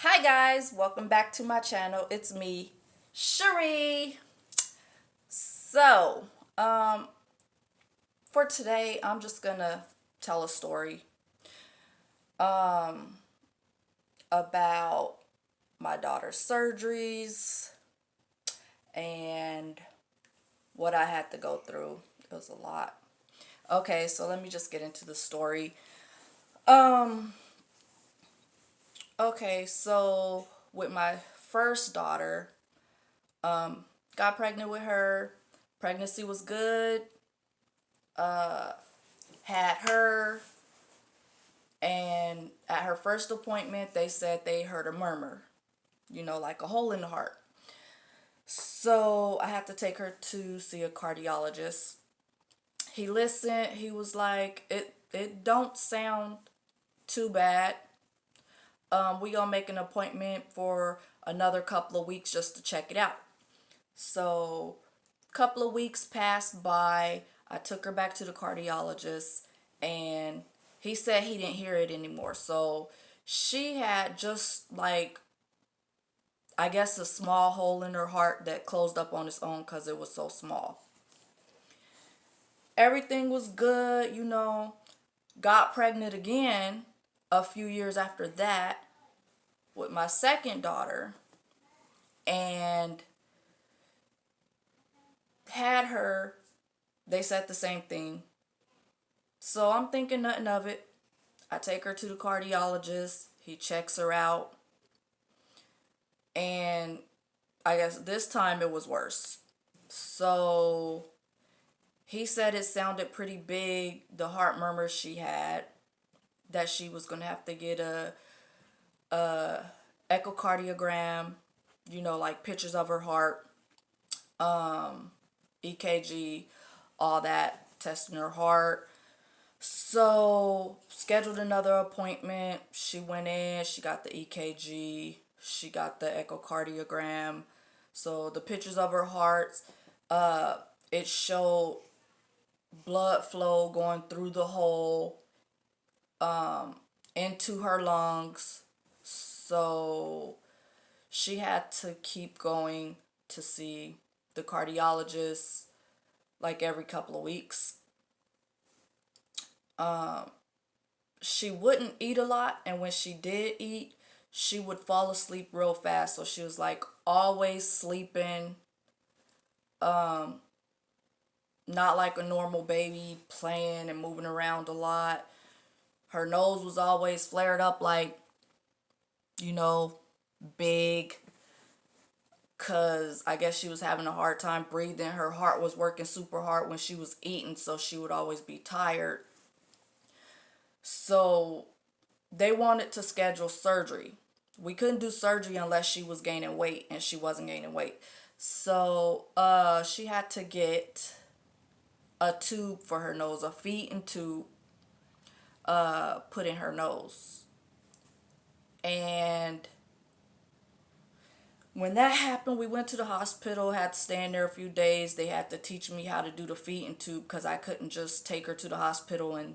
Hi guys, welcome back to my channel. It's me, Cherie. So, um, for today, I'm just gonna tell a story um, about my daughter's surgeries and what I had to go through. It was a lot. Okay, so let me just get into the story. Um, okay, so with my first daughter, um, got pregnant with her. Pregnancy was good. Had her, and at her first appointment, they said they heard a murmur, like a hole in the heart. So I had to take her to see a cardiologist. He listened. He was like, "It don't sound too bad. We gonna make an appointment for another couple of weeks just to check it out." So, a couple of weeks passed by. I took her back to the cardiologist, and he said he didn't hear it anymore. So, she had just like, I guess, a small hole in her heart that closed up on its own because it was so small. Everything was good. Got pregnant again a few years after that with my second daughter, and had her. They said the same thing. So I'm thinking nothing of it. I take her to the cardiologist. He checks her out. And I guess this time it was worse. So he said it sounded pretty big, the heart murmurs she had, that she was going to have to get a echocardiogram, like pictures of her heart, EKG, all that, testing her heart. So, scheduled another appointment. She went in, she got the EKG, she got the echocardiogram. So, the pictures of her heart, it showed blood flow going through the hole into her lungs. So, she had to keep going to see the cardiologist like every couple of weeks. She wouldn't eat a lot, and when she did eat, she would fall asleep real fast. So she was like always sleeping, not like a normal baby, playing and moving around a lot. Her nose was always flared up, like, you know big, because I guess she was having a hard time breathing. Her heart was working super hard when she was eating, so she would always be tired. So they wanted to schedule surgery. We couldn't do surgery unless she was gaining weight, and she wasn't gaining weight. So she had to get a tube for her nose, a feeding tube put in her nose. And when that happened, we went to the hospital, had to stay in there a few days. They had to teach me how to do the feeding tube because I couldn't just take her to the hospital and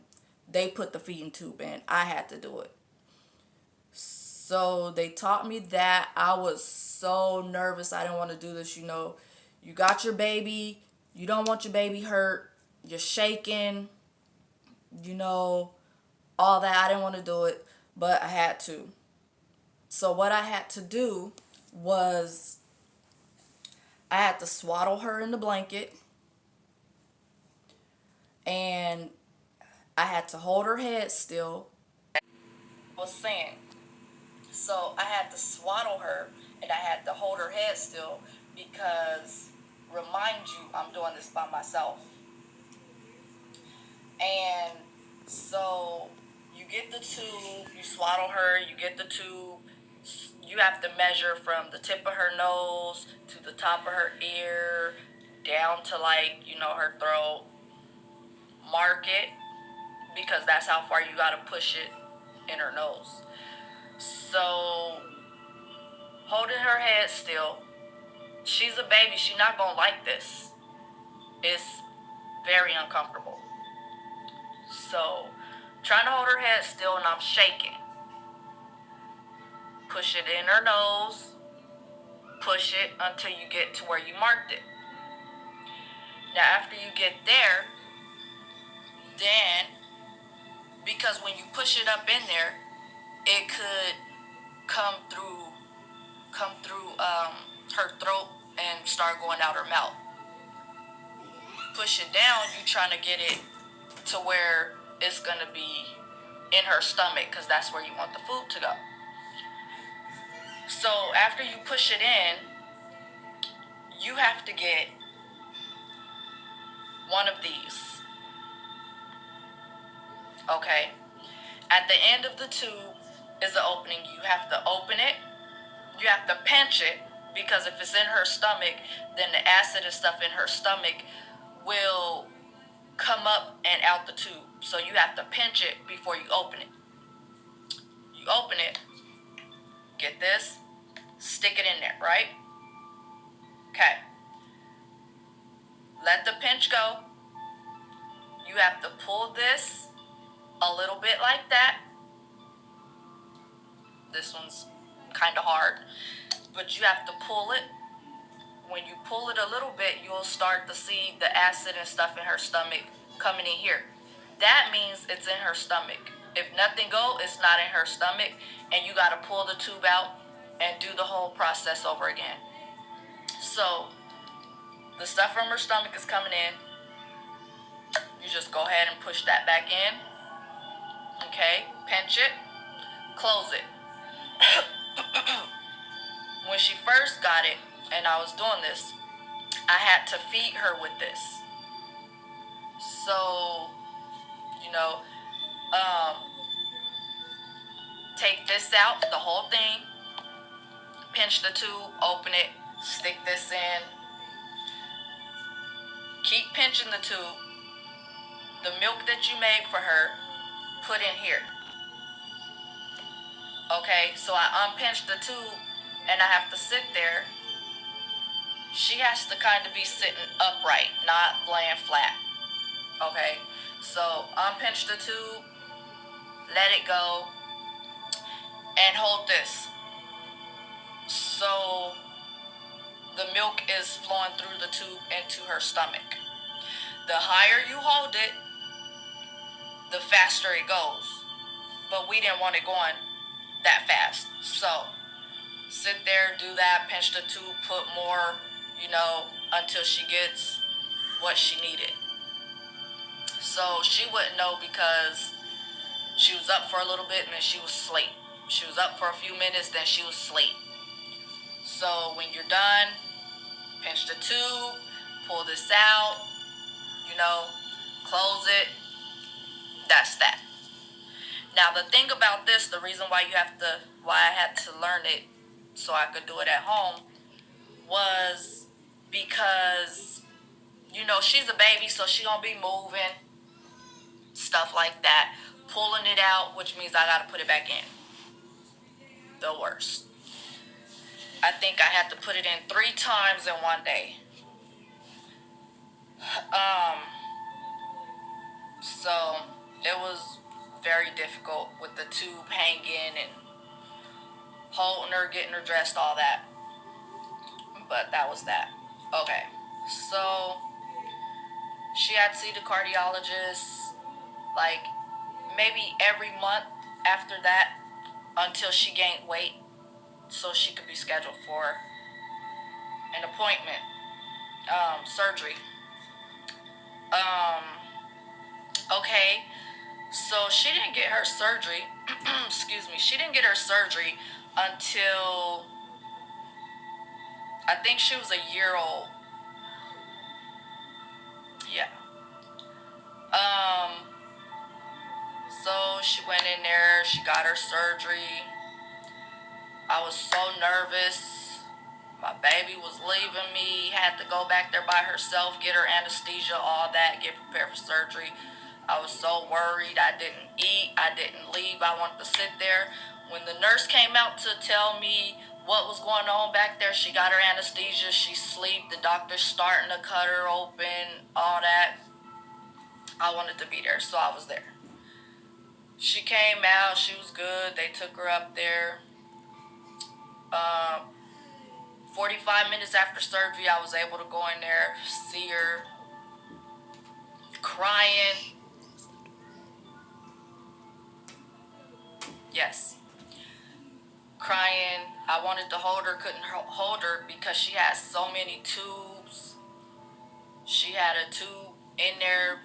they put the feeding tube in. I had to do it. So they taught me that. I was so nervous. I didn't want to do this. You got your baby. You don't want your baby hurt. You're shaking. You know, all that. I didn't want to do it, but I had to. So what I had to do was I had to swaddle her in the blanket, and I had to hold her head still. I was saying. So I had to swaddle her, and I had to hold her head still because, remind you, I'm doing this by myself. And so you get the tube, you swaddle her, you get the tube. You have to measure from the tip of her nose to the top of her ear, down to, like, her throat. Mark it, because that's how far you gotta push it in her nose. So, holding her head still. She's a baby. She's not gonna like this. It's very uncomfortable. So, trying to hold her head still, and I'm shaking. push it in her nose, push it until you get to where you marked it. Now, after you get there, then, because when you push it up in there, it could come through, her throat and start going out her mouth. Push it down, you trying to get it to where it's going to be in her stomach, because that's where you want the food to go. So after you push it in, you have to get one of these. Okay? At the end of the tube is the opening. You have to open it. You have to pinch it, because if it's in her stomach, then the acid and stuff in her stomach will come up and out the tube. So you have to pinch it before you open it. You open it, get this, stick it in there, right? Okay. Let the pinch go. You have to pull this a little bit like that. This one's kind of hard, but you have to pull it. When you pull it a little bit, you'll start to see the acid and stuff in her stomach coming in here. That means it's in her stomach. If nothing goes, it's not in her stomach, and you got to pull the tube out and do the whole process over again. So the stuff from her stomach is coming in. You just go ahead and push that back in. Okay, pinch it, close it. When she first got it, and I was doing this, I had to feed her with this. So, take this out, the whole thing, pinch the tube, open it, stick this in, keep pinching the tube. The milk that you made for her, put in here. Okay, so I unpinched the tube, and I have to sit there. She has to kind of be sitting upright, not laying flat. Okay, so unpinch the tube, let it go, and hold this. So the milk is flowing through the tube into her stomach. The higher you hold it, the faster it goes. But we didn't want it going that fast. So sit there, do that, pinch the tube, put more, until she gets what she needed. So she wouldn't know, because she was up for a little bit and then she was asleep. She was up for a few minutes, then she was asleep. So when you're done, pinch the tube, pull this out, close it. That's that. Now the thing about this, the reason why I had to learn it so I could do it at home, was because, she's a baby, so she gonna be moving, stuff like that. Pulling it out, which means I gotta put it back in. The worst. I think I had to put it in 3 times in one day. So it was very difficult with the tube hanging and holding her, getting her dressed, all that. But that was that. Okay, so she had to see the cardiologist like maybe every month after that, until she gained weight, so she could be scheduled for an appointment, surgery. Okay, so she didn't get her surgery. Excuse me. She didn't get her surgery until I think she was a year old. Yeah. So she went in there. She got her surgery. I was so nervous. My baby was leaving me. Had to go back there by herself, get her anesthesia, all that, get prepared for surgery. I was so worried. I didn't eat. I didn't leave. I wanted to sit there. When the nurse came out to tell me what was going on back there, she got her anesthesia. She sleep. The doctor's starting to cut her open, all that. I wanted to be there, so I was there. She came out. She was good. They took her up there. Um, 45 minutes after surgery, I was able to go in there, see her crying. Yes, crying. I wanted to hold her, couldn't hold her because she had so many tubes. She had a tube in there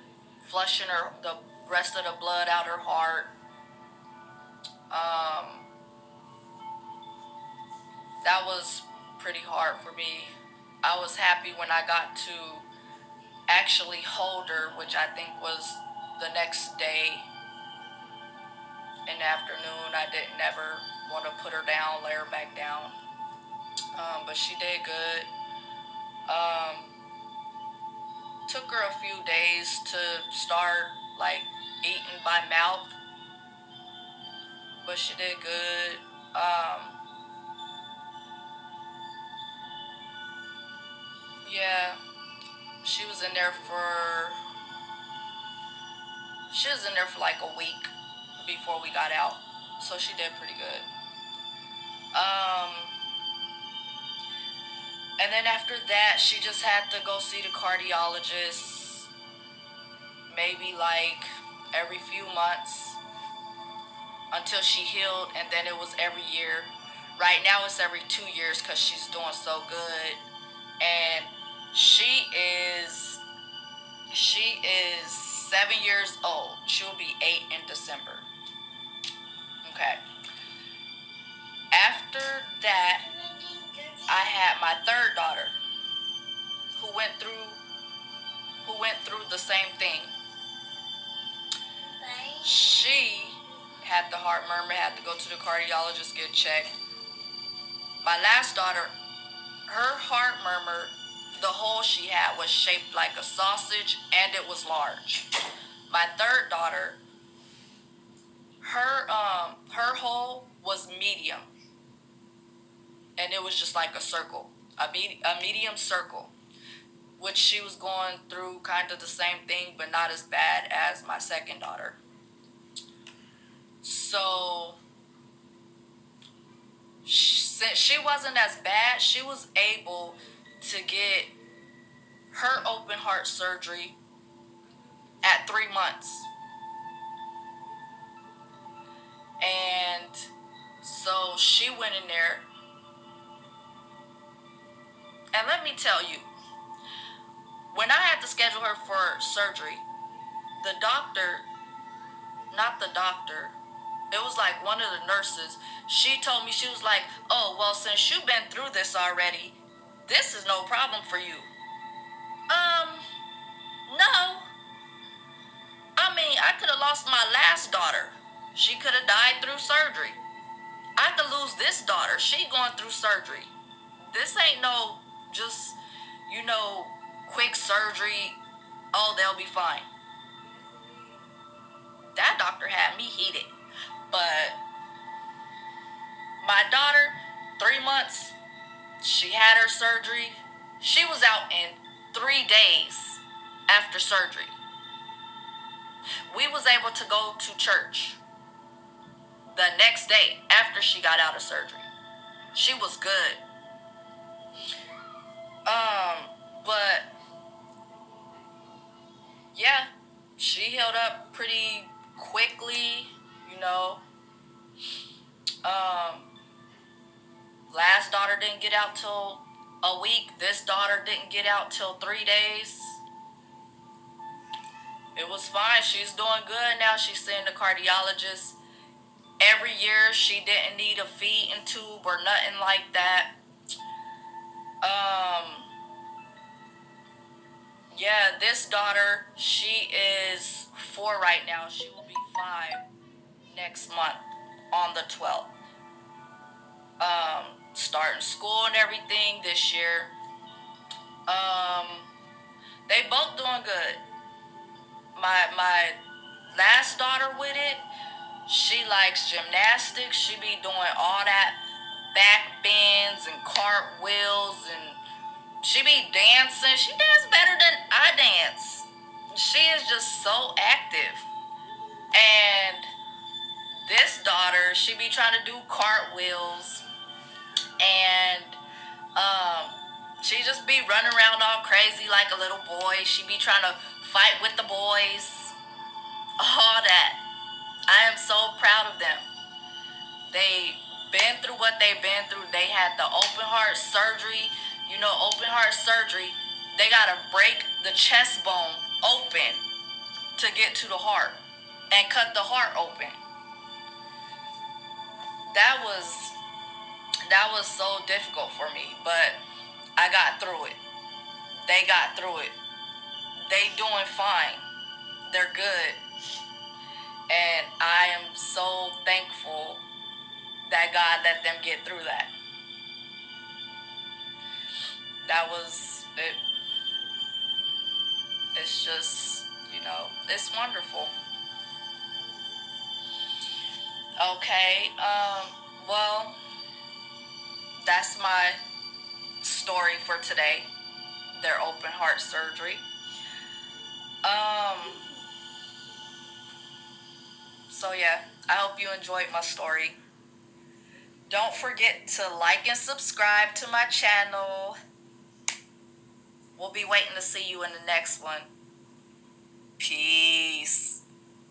flushing the rest of the blood out her heart. Um, that was pretty hard for me. I was happy when I got to actually hold her, which I think was the next day in the afternoon. I didn't ever want to put her down, lay her back down. But she did good. Um, Took her a few days to start like eating by mouth, but she did good. Yeah, she was in there for like a week before we got out, so she did pretty good. Um, and then after that, she just had to go see the cardiologist, maybe like every few months until she healed, and then it was every year. Right now it's every 2 years because she's doing so good, and she is 7 years old. She will be 8 in December. Okay. After that, I had my third daughter, who went through the same thing. She had the heart murmur, had to go to the cardiologist, get checked. My last daughter, her heart murmur, the hole she had was shaped like a sausage, and it was large. My third daughter, her hole was medium, and it was just like a circle, a medium circle, which she was going through kind of the same thing, but not as bad as my second daughter. So since she wasn't as bad, she was able to get her open heart surgery at 3 months. And so she went in there. And let me tell you, when I had to schedule her for surgery, the doctor, not the doctor, it was like one of the nurses, she told me, she was like, oh, well, since you've been through this already, this is no problem for you. No. I mean, I could have lost my last daughter. She could have died through surgery. I could lose this daughter. She going through surgery. This ain't no just, quick surgery. Oh, they'll be fine. That doctor had me heated. But my daughter, 3 months, she had her surgery. She was out in 3 days after surgery. We was able to go to church the next day after she got out of surgery. She was good. But yeah, she healed up pretty quickly, you know. Last daughter didn't get out till a week. This daughter didn't get out till 3 days. It was fine. She's doing good now. She's seeing the cardiologist every year. She didn't need a feeding tube or nothing like that. Yeah, this daughter, she is 4 right now. She will be 5 next month on the 12th. Starting school and everything this year. They both doing good. My last daughter with it, she likes gymnastics. She be doing all that back bends and cartwheels, and she be dancing. She dance better than I dance. She is just so active. And this daughter, she be trying to do cartwheels, She just be running around all crazy like a little boy. She be trying to fight with the boys. All that. I am so proud of them. They been through what they've been through. They had the open heart surgery. You know, open heart surgery, they gotta break the chest bone open to get to the heart and cut the heart open. That was so difficult for me, but I got through it. They got through it. They doing fine. They're good. And I am so thankful that God let them get through that. That was it. It's just, it's wonderful. Okay, well, that's my story for today. Their open heart surgery. So yeah, I hope you enjoyed my story. Don't forget to like and subscribe to my channel. We'll be waiting to see you in the next one. Peace.